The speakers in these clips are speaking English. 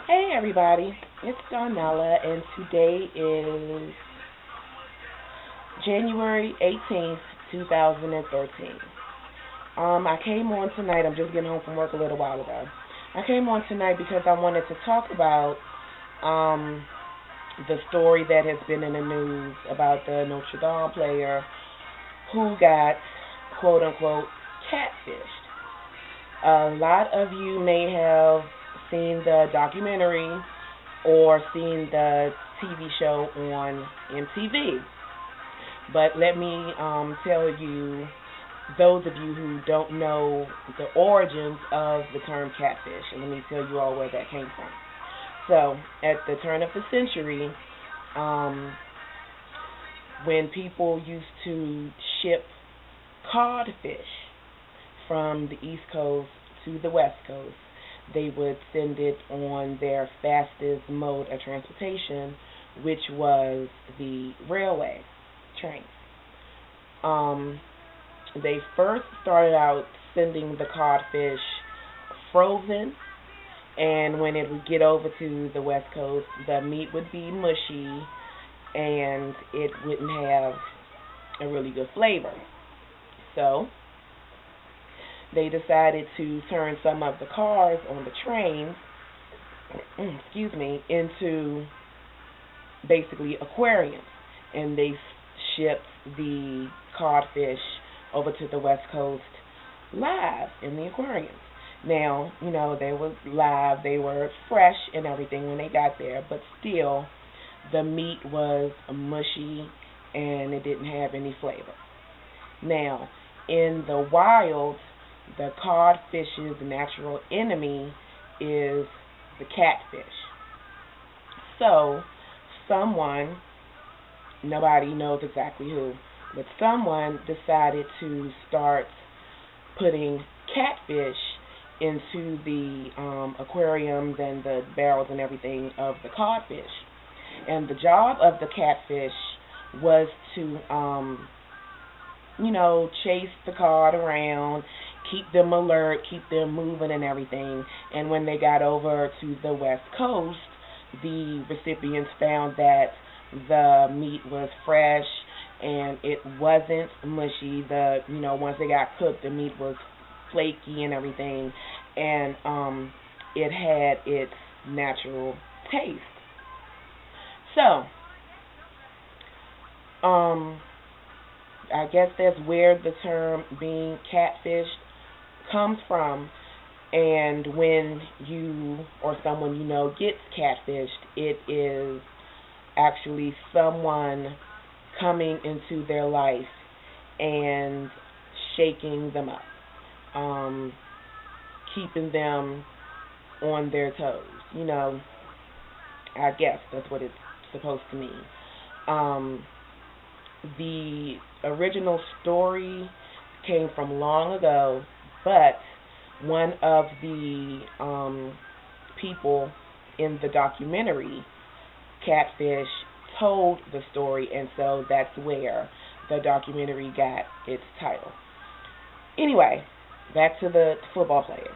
Hey everybody, it's Darnella, and today is January 18th, 2013. I came on tonight, I'm just getting home from work a little while ago. I came on tonight because I wanted to talk about um, the story that has been in the news about the Notre Dame player who got quote unquote catfished. A lot of you may have seen the documentary or seen the TV show on MTV. But let me tell you, those of you who don't know the origins of the term catfish, and let me tell you all where that came from. So, at the turn of the century, um, when people used to ship codfish from the East Coast to the West Coast, they would send it on their fastest mode of transportation, which was the railway train. Um, they first started out sending the codfish frozen, and when it would get over to the West Coast, the meat would be mushy and it wouldn't have a really good flavor. So they decided to turn some of the cars on the train, excuse me, into basically aquariums, and they shipped the codfish over to the West Coast live in the aquariums. Now, they were live, they were fresh and everything when they got there, but still, the meat was mushy and it didn't have any flavor. Now, in the wild, the codfish's natural enemy is the catfish. So, someone, nobody knows exactly who, but someone decided to start putting catfish into the aquariums and the barrels and everything of the codfish. And the job of the catfish was to chase the cod around, keep them alert, keep them moving and everything. And when they got over to the West Coast, the recipients found that the meat was fresh and it wasn't mushy. Once they got cooked, the meat was flaky and everything, and it had its natural taste. So, I guess that's where the term being catfished comes from. And when you or someone gets catfished, it is actually someone coming into their life and shaking them up, keeping them on their toes. I guess that's what it's supposed to mean. Um, the original story came from long ago, but one of the people in the documentary, Catfish, told the story, and so that's where the documentary got its title. Anyway, back to the football player.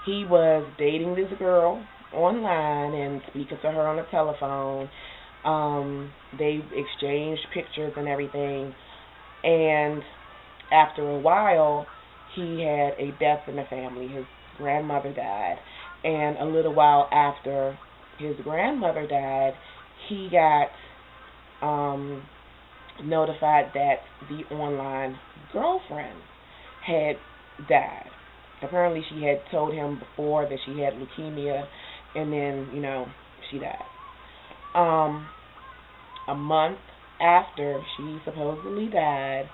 He was dating this girl online and speaking to her on the telephone. They exchanged pictures and everything, and after a while, he had a death in the family. His grandmother died, and a little while after his grandmother died, he got notified that the online girlfriend had died. Apparently, she had told him before that she had leukemia, and then, she died. A month after she supposedly died,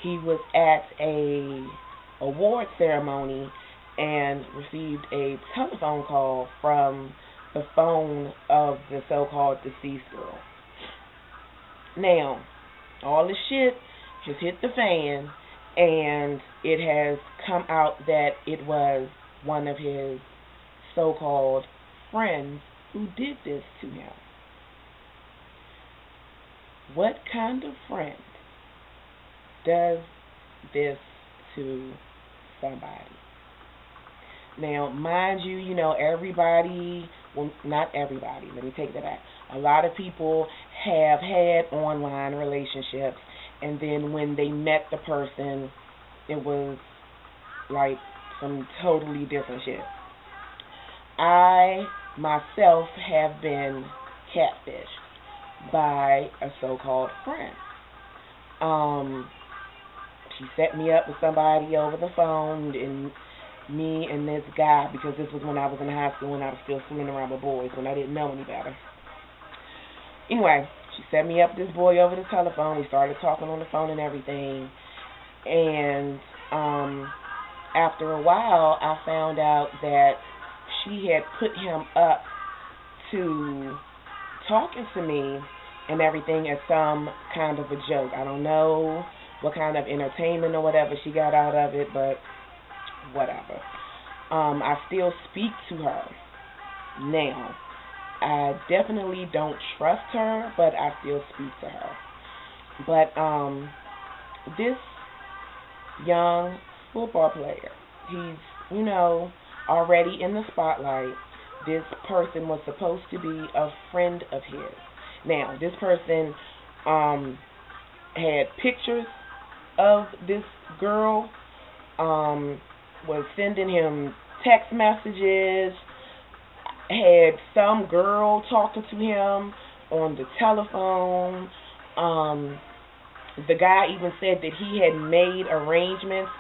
he was at a award ceremony and received a telephone call from the phone of the so-called deceased girl. Now, all this shit has hit the fan, and it has come out that it was one of his so-called friends who did this to him. What kind of friend does this to somebody? Now, mind you, everybody, well, not everybody, let me take that back. A lot of people have had online relationships, and then when they met the person, it was like some totally different shit. I myself have been catfished by a so-called friend. Um, she set me up with somebody over the phone, and me and this guy, because this was when I was in high school and I was still fooling around with boys when I didn't know any better. Anyway, she set me up with this boy over the telephone. We started talking on the phone and everything. And after a while, I found out that she had put him up to talking to me and everything as some kind of a joke. I don't know what kind of entertainment or whatever she got out of it, but whatever. I still speak to her now. I definitely don't trust her, but I still speak to her. But this young football player, he's, already in the spotlight. This person was supposed to be a friend of his. Now, this person had pictures of this girl, was sending him text messages, had some girl talking to him on the telephone. The guy even said that he had made arrangements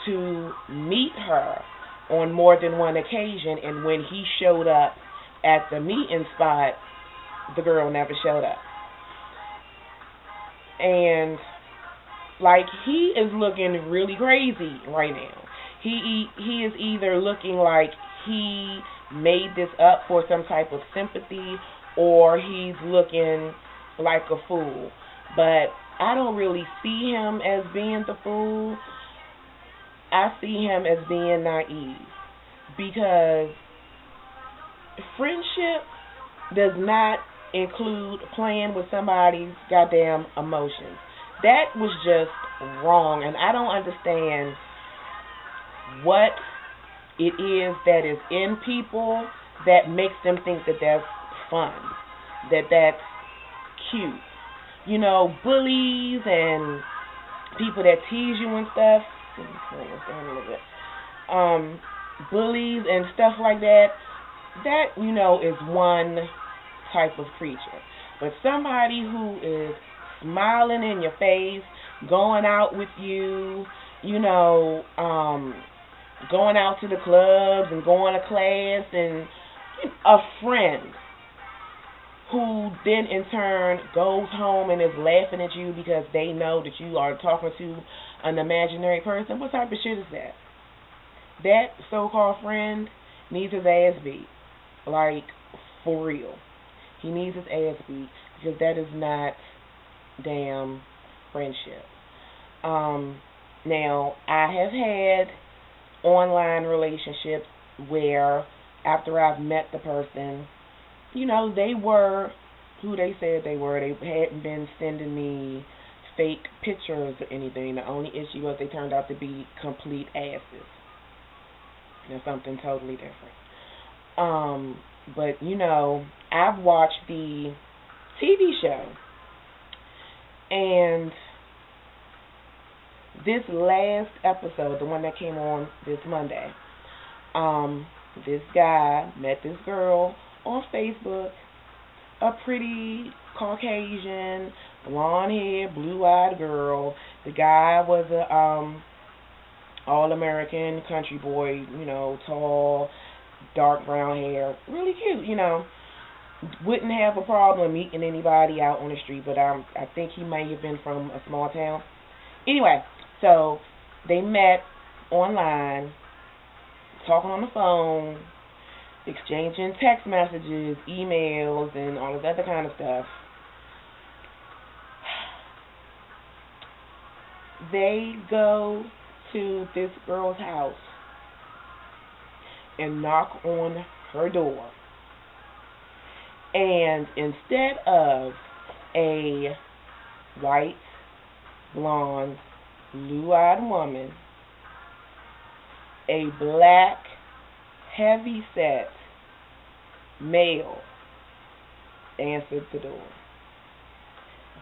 to meet her on more than one occasion, and when he showed up at the meeting spot, the girl never showed up. And like, he is looking really crazy right now. He is either looking like he made this up for some type of sympathy, or he's looking like a fool. But I don't really see him as being the fool. I see him as being naive, because friendship does not include playing with somebody's goddamn emotions. That was just wrong, and I don't understand what it is that is in people that makes them think that that's fun, that that's cute. Bullies and people that tease you and stuff. Bullies and stuff like that. That, is one type of creature. But somebody who is smiling in your face, going out with you, going out to the clubs and going to class, and a friend who then in turn goes home and is laughing at you because they know that you are talking to an imaginary person. What type of shit is that? That so-called friend needs his ass beat. Like, for real. He needs his ass beat, because that is not damn friendship. Now, I have had online relationships where after I've met the person, they were who they said they were. They hadn't been sending me fake pictures or anything. The only issue was they turned out to be complete asses. Something totally different. But I've watched the TV show, and this last episode, the one that came on this Monday, this guy met this girl on Facebook, a pretty Caucasian, blonde-haired, blue-eyed girl. The guy was a all-American country boy, tall, dark brown hair, really cute, Wouldn't have a problem meeting anybody out on the street, but I think he may have been from a small town. Anyway, so they met online, talking on the phone, exchanging text messages, emails, and all of that other kind of stuff. They go to this girl's house and knock on her door. And instead of a white, blonde, blue-eyed woman, a black, heavy set male answered the door.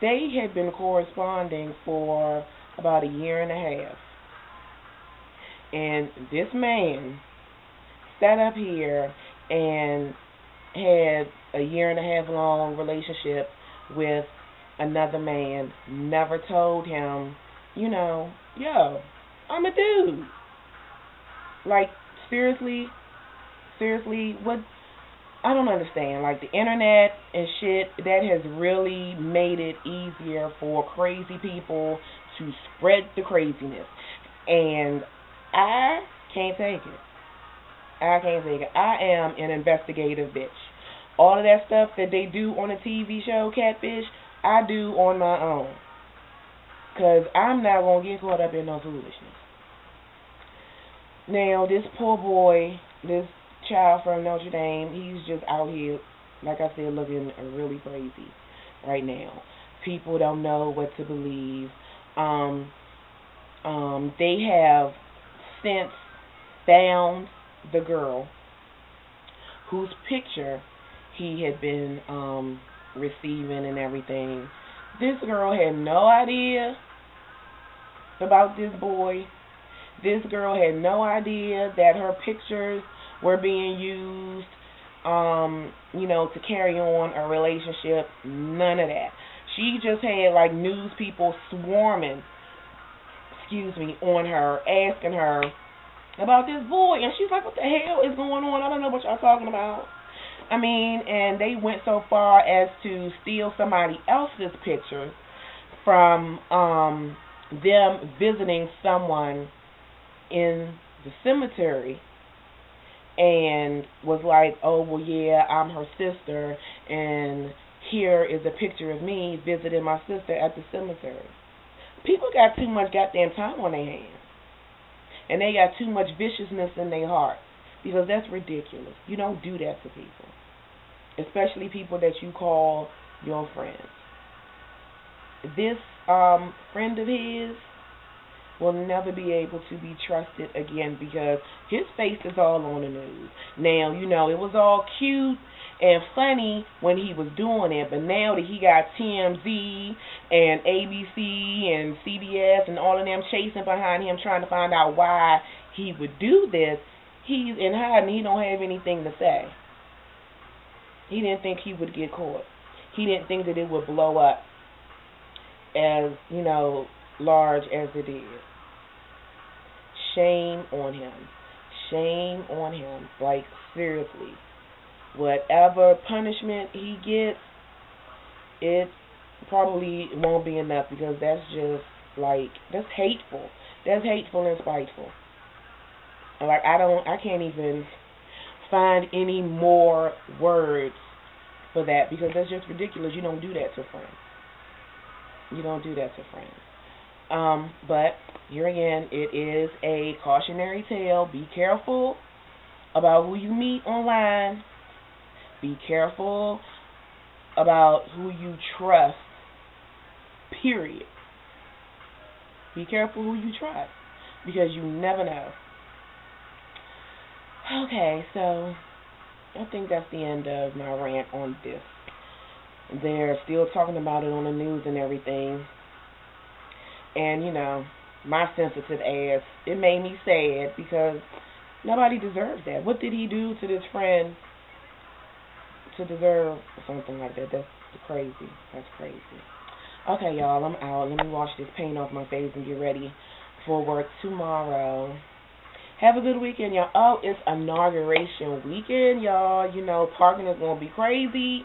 They had been corresponding for about a year and a half. And this man sat up here and had a year and a half long relationship with another man, never told him, yo, I'm a dude. Like, seriously, what? I don't understand. Like, the internet and shit, that has really made it easier for crazy people to spread the craziness. And I can't take it. I am an investigative bitch. All of that stuff that they do on a TV show, Catfish, I do on my own. Because I'm not going to get caught up in no foolishness. Now, this poor boy, this child from Notre Dame, he's just out here, like I said, looking really crazy right now. People don't know what to believe. They have since found the girl whose picture he had been receiving and everything. This girl had no idea about this boy. This girl had no idea that her pictures were being used, to carry on a relationship. None of that. She just had like news people swarming, on her, asking her about this boy, and she's like, "What the hell is going on? I don't know what y'all talking about." I mean, and they went so far as to steal somebody else's picture from them visiting someone in the cemetery, and was like, "Oh, well, yeah, I'm her sister, and here is a picture of me visiting my sister at the cemetery." People got too much goddamn time on their hands, and they got too much viciousness in their heart, because that's ridiculous. You don't do that to people, especially people that you call your friends. This friend of his will never be able to be trusted again, because his face is all on the news. Now, it was all cute and funny when he was doing it, but now that he got TMZ and ABC and CBS and all of them chasing behind him trying to find out why he would do this, he's in hiding. He don't have anything to say. He didn't think he would get caught. He didn't think that it would blow up as, large as it is. Shame on him. Shame on him. Like, seriously. Whatever punishment he gets, it probably won't be enough, because that's just, that's hateful. That's hateful and spiteful. Like, I can't even find any more words for that, because that's just ridiculous. You don't do that to friends. You don't do that to friends. But here again, it is a cautionary tale. Be careful about who you meet online. Be careful about who you trust. Period. Be careful who you trust, because you never know. Okay, so I think that's the end of my rant on this. They're still talking about it on the news and everything. And, my sensitive ass, it made me sad, because nobody deserves that. What did he do to this friend to deserve something like that? That's crazy. That's crazy. Okay, y'all, I'm out. Let me wash this paint off my face and get ready for work tomorrow. Have a good weekend, y'all. Oh, it's inauguration weekend, y'all. Parking is going to be crazy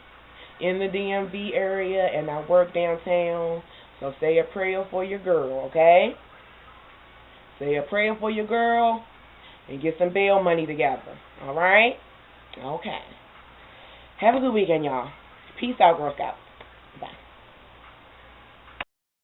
in the DMV area, and I work downtown. So say a prayer for your girl, okay? Say a prayer for your girl and get some bail money together, all right? Okay. Have a good weekend, y'all. Peace out, Girl Scouts.